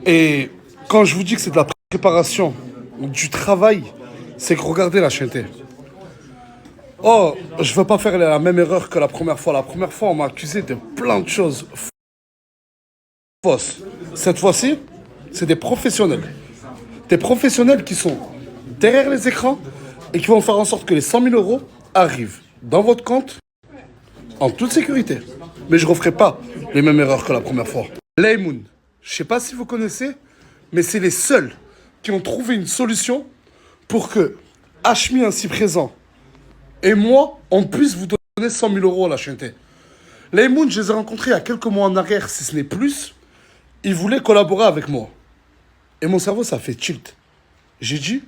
Et quand je vous dis que c'est de la préparation, du travail, c'est que regardez la chaîneté. Oh, je veux pas faire la même erreur que la première fois. La première fois, on m'a accusé de plein de choses fausses. Cette fois-ci, c'est des professionnels. Des professionnels qui sont derrière les écrans et qui vont faire en sorte que les 100 000 euros arrivent dans votre compte en toute sécurité. Mais je ne referai pas les mêmes erreurs que la première fois. Laymoun, je ne sais pas si vous connaissez, mais c'est les seuls qui ont trouvé une solution pour que Hashmi ainsi présent et moi, on puisse vous donner 100 000 euros à la chaîneté. Laymoun, je les ai rencontrés il y a quelques mois en arrière, si ce n'est plus. Ils voulaient collaborer avec moi. Et mon cerveau, ça fait tilt. J'ai dit,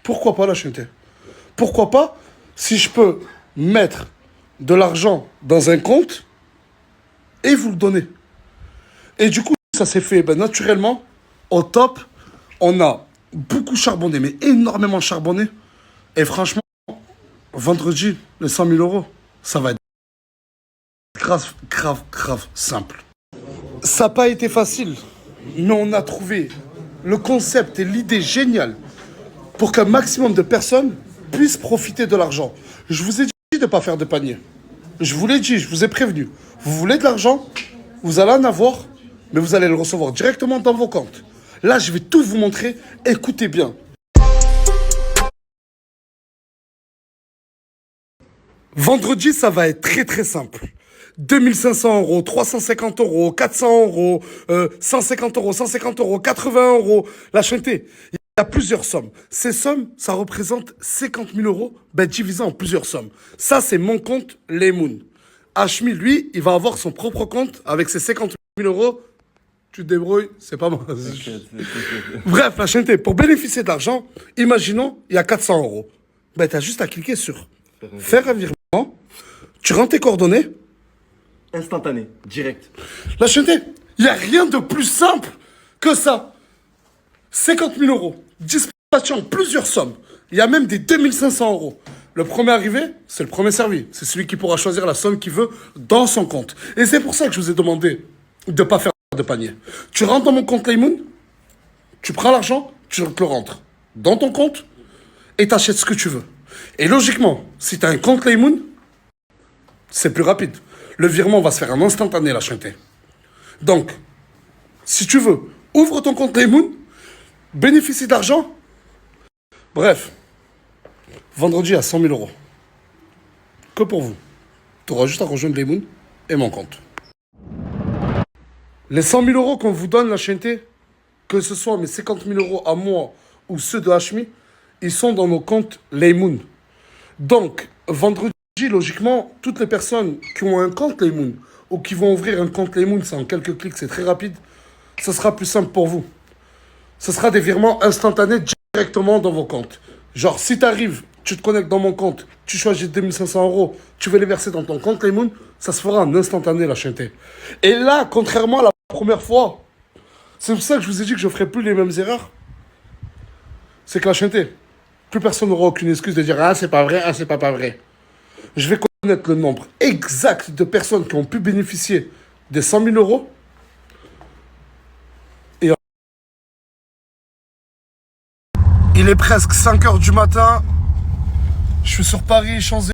pourquoi pas la chaîneté? Pourquoi pas si je peux mettre de l'argent dans un compte et vous le donner. Et du coup, ça s'est fait naturellement, au top. On a beaucoup charbonné, mais énormément charbonné. Et franchement, vendredi, les 100 000 euros, ça va être grave simple. Ça n'a pas été facile, mais on a trouvé le concept et l'idée géniale pour qu'un maximum de personnes puissent profiter de l'argent. Je vous ai dit de ne pas faire de panier. Je vous l'ai dit, je vous ai prévenu. Vous voulez de l'argent, vous allez en avoir, mais vous allez le recevoir directement dans vos comptes. Là, je vais tout vous montrer. Écoutez bien. Vendredi, ça va être très simple. 2500 euros, 350 euros, 400 euros, 150 euros, 150 euros, 80 euros. La chaîneté, il y a plusieurs sommes. Ces sommes, ça représente 50 000 euros divisé en plusieurs sommes. Ça, c'est mon compte Laymoun. Hashmi, lui, il va avoir son propre compte avec ses 50 000 euros. Tu te débrouilles, c'est pas moi. Bref, la chaîneté, pour bénéficier de l'argent, imaginons, il y a 400 euros. Ben, tu as juste à cliquer sur faire un virement, tu rentres tes coordonnées. Instantané, direct. La chaîneté, il n'y a rien de plus simple que ça. 50 000 euros, dispatché en plusieurs sommes. Il y a même des 2500 euros. Le premier arrivé, c'est le premier servi. C'est celui qui pourra choisir la somme qu'il veut dans son compte. Et c'est pour ça que je vous ai demandé de ne pas faire de panier. Tu rentres dans mon compte Laymoun, tu prends l'argent, tu le rentres dans ton compte et tu achètes ce que tu veux. Et logiquement, si tu as un compte Laymoun, c'est plus rapide. Le virement va se faire en instantané, la chaîneté. Donc, si tu veux, ouvre ton compte Laymoun, bénéficie d'argent. Bref, vendredi à 100 000 euros. Que pour vous. Tu auras juste à rejoindre Laymoun et mon compte. Les 100 000 euros qu'on vous donne, la chaîneté, que ce soit mes 50 000 euros à moi ou ceux de Hashmi, ils sont dans nos comptes Laymoun. Donc, vendredi, logiquement, toutes les personnes qui ont un compte Laymoun ou qui vont ouvrir un compte Laymoun, c'est en quelques clics, c'est très rapide, ce sera plus simple pour vous. Ce sera des virements instantanés directement dans vos comptes. Genre, si tu arrives, tu te connectes dans mon compte, tu choisis 2500 euros, tu veux les verser dans ton compte Laymoun, ça se fera en instantané, la chaîneté. Et là, contrairement à la première fois, c'est pour ça que je vous ai dit que je ne ferai plus les mêmes erreurs. C'est que la chaîneté, plus personne n'aura aucune excuse de dire « Ah, c'est pas vrai, ah, c'est pas vrai ». Je vais connaître le nombre exact de personnes qui ont pu bénéficier des 100 000 euros. Et il est presque 5 h du matin. Je suis sur Paris, Champs-Élysées.